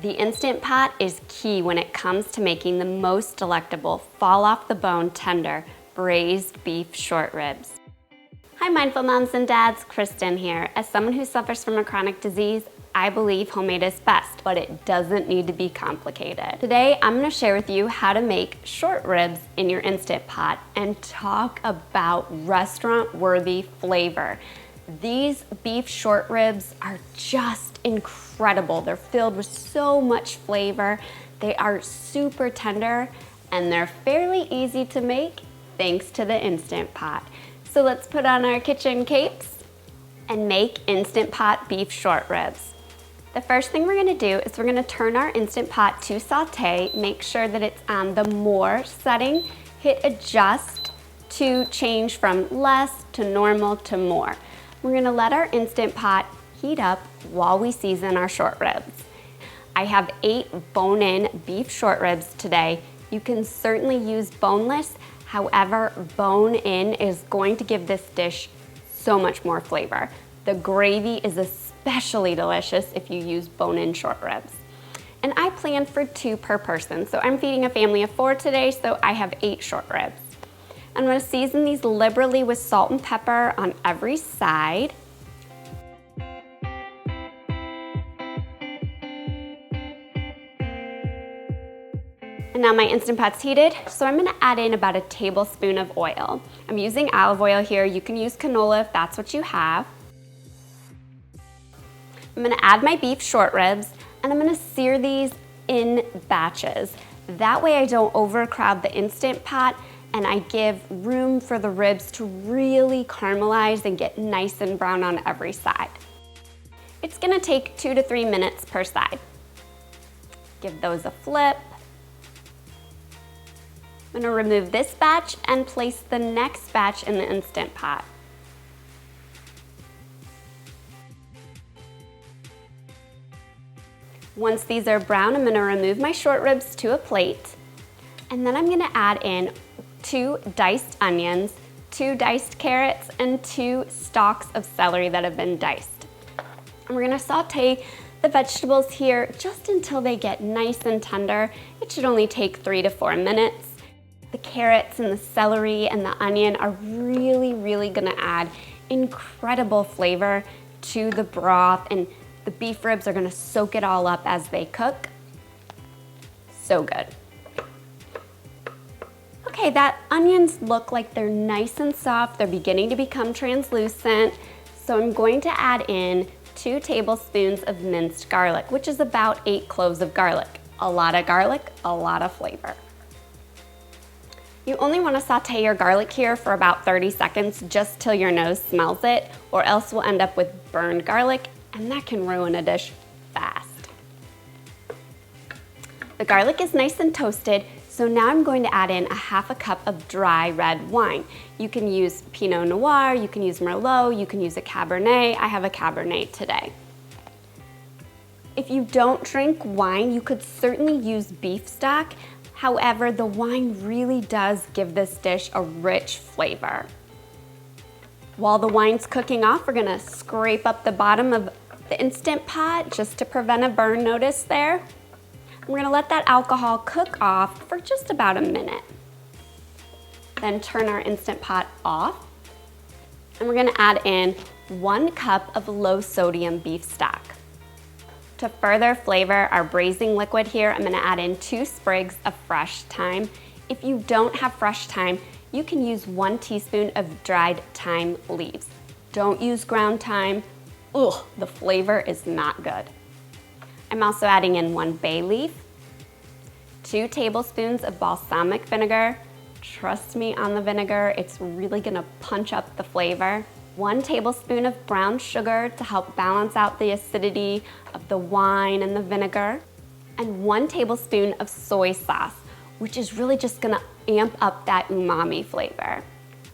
The Instant Pot is key when it comes to making the most delectable, fall-off-the-bone, tender, braised beef short ribs. Hi mindful moms and dads, Kristen here. As someone who suffers from a chronic disease, I believe homemade is best, but it doesn't need to be complicated. Today, I'm gonna share with you how to make short ribs in your Instant Pot and talk about restaurant-worthy flavor. These beef short ribs are just incredible. They're filled with so much flavor. They are super tender and they're fairly easy to make thanks to the Instant Pot. So let's put on our kitchen capes and make Instant Pot beef short ribs. The first thing we're gonna do is we're gonna turn our Instant Pot to saute, make sure that it's on the more setting, hit adjust to change from less to normal to more. We're gonna let our Instant Pot heat up while we season our short ribs. I have 8 bone-in beef short ribs today. You can certainly use boneless, however, bone-in is going to give this dish so much more flavor. The gravy is especially delicious if you use bone-in short ribs. And I planned for 2 per person, so I'm feeding a family of 4 today, so I have 8 short ribs. I'm gonna season these liberally with salt and pepper on every side. And now my Instant Pot's heated, so I'm gonna add in about a tablespoon of oil. I'm using olive oil here. You can use canola if that's what you have. I'm gonna add my beef short ribs, and I'm gonna sear these in batches. That way I don't overcrowd the Instant Pot, and I give room for the ribs to really caramelize and get nice and brown on every side. It's gonna take 2 to 3 minutes per side. Give those a flip. I'm gonna remove this batch and place the next batch in the Instant Pot. Once these are brown, I'm gonna remove my short ribs to a plate, and then I'm gonna add in 2 diced onions, 2 diced carrots, and 2 stalks of celery that have been diced. And we're gonna saute the vegetables here just until they get nice and tender. It should only take 3 to 4 minutes. The carrots and the celery and the onion are really gonna add incredible flavor to the broth, and the beef ribs are gonna soak it all up as they cook. So good. Okay, that onions look like they're nice and soft. They're beginning to become translucent. So I'm going to add in 2 tablespoons of minced garlic, which is about 8 cloves of garlic. A lot of garlic, a lot of flavor. You only want to saute your garlic here for about 30 seconds, just till your nose smells it, or else we'll end up with burned garlic, and that can ruin a dish fast. The garlic is nice and toasted, so now I'm going to add in a half a cup of dry red wine. You can use Pinot Noir, you can use Merlot, you can use a Cabernet. I have a Cabernet today. If you don't drink wine, you could certainly use beef stock. However, the wine really does give this dish a rich flavor. While the wine's cooking off, we're gonna scrape up the bottom of the Instant Pot just to prevent a burn notice there. We're gonna let that alcohol cook off for just about a minute. Then turn our Instant Pot off, and we're gonna add in 1 cup of low sodium beef stock. To further flavor our braising liquid here, I'm gonna add in 2 sprigs of fresh thyme. If you don't have fresh thyme, you can use 1 teaspoon of dried thyme leaves. Don't use ground thyme. Ugh, the flavor is not good. I'm also adding in 1 bay leaf, 2 tablespoons of balsamic vinegar. Trust me on the vinegar, it's really gonna punch up the flavor. 1 tablespoon of brown sugar to help balance out the acidity of the wine and the vinegar, and 1 tablespoon of soy sauce, which is really just gonna amp up that umami flavor.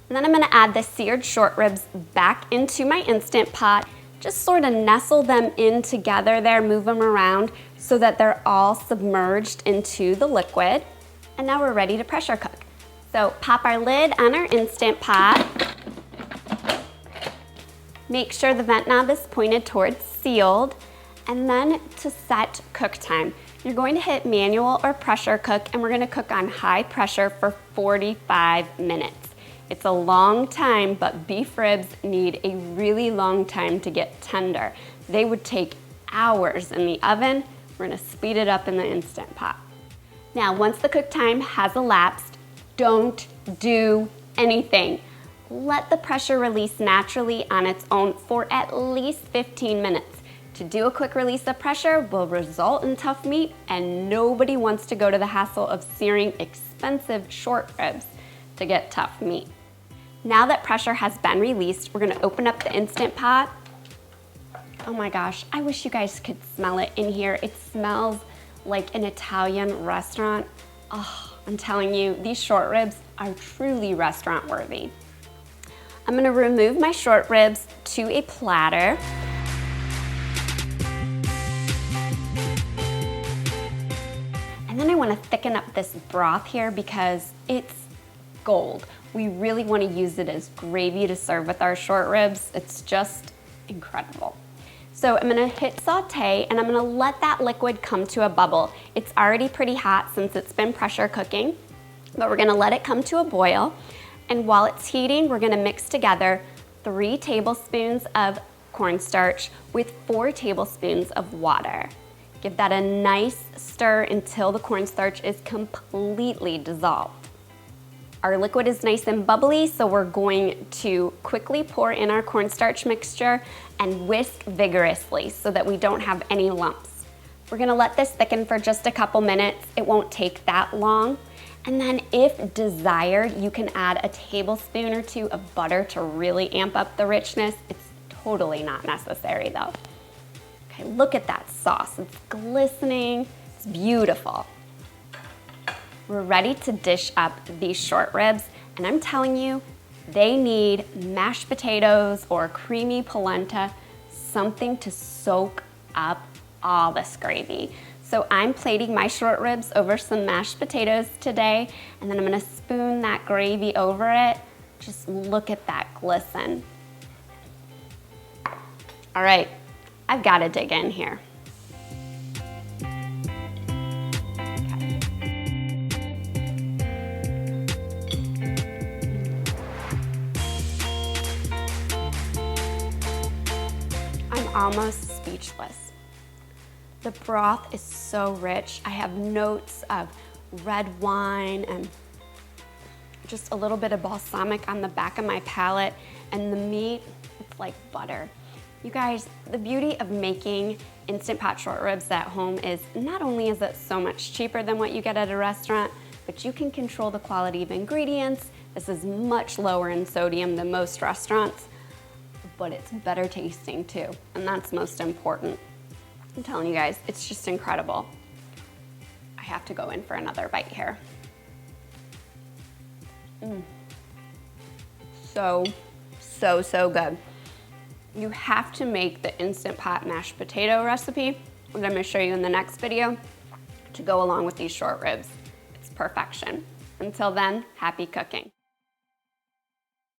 And then I'm gonna add the seared short ribs back into my Instant Pot. Just sort of nestle them in together there, move them around so that they're all submerged into the liquid. And now we're ready to pressure cook. So pop our lid on our Instant Pot. Make sure the vent knob is pointed towards sealed, And then to set cook time, you're going to hit manual or pressure cook, and we're gonna cook on high pressure for 45 minutes. It's a long time, but beef ribs need a really long time to get tender. They would take hours in the oven. We're gonna speed it up in the Instant Pot. Now, once the cook time has elapsed, don't do anything. Let the pressure release naturally on its own for at least 15 minutes. To do a quick release of pressure will result in tough meat, and nobody wants to go to the hassle of searing expensive short ribs to get tough meat. Now that pressure has been released, we're gonna open up the Instant Pot. Oh my gosh, I wish you guys could smell it in here. It smells like an Italian restaurant. Oh, I'm telling you, these short ribs are truly restaurant worthy. I'm gonna remove my short ribs to a platter. And then I wanna thicken up this broth here because it's gold. We really wanna use it as gravy to serve with our short ribs. It's just incredible. So I'm gonna hit saute, and I'm gonna let that liquid come to a bubble. It's already pretty hot since it's been pressure cooking, but we're gonna let it come to a boil. And while it's heating, we're gonna mix together 3 tablespoons of cornstarch with 4 tablespoons of water. Give that a nice stir until the cornstarch is completely dissolved. Our liquid is nice and bubbly, so we're going to quickly pour in our cornstarch mixture and whisk vigorously so that we don't have any lumps. We're gonna let this thicken for just a couple minutes. It won't take that long. And then if desired, you can add a tablespoon or 2 of butter to really amp up the richness. It's totally not necessary though. Okay, look at that sauce. It's glistening, it's beautiful. We're ready to dish up these short ribs, and I'm telling you, they need mashed potatoes or creamy polenta, something to soak up all this gravy. So I'm plating my short ribs over some mashed potatoes today, and then I'm gonna spoon that gravy over it. Just look at that glisten. All right, I've gotta dig in here. I'm almost speechless. The broth is so rich. I have notes of red wine and just a little bit of balsamic on the back of my palate, and the meat, it's like butter. You guys, the beauty of making Instant Pot short ribs at home is not only is it so much cheaper than what you get at a restaurant, but you can control the quality of ingredients. This is much lower in sodium than most restaurants, but it's better tasting too, and that's most important. I'm telling you guys, it's just incredible. I have to go in for another bite here. So good. You have to make the Instant Pot mashed potato recipe that I'm gonna show you in the next video to go along with these short ribs. It's perfection. Until then, happy cooking.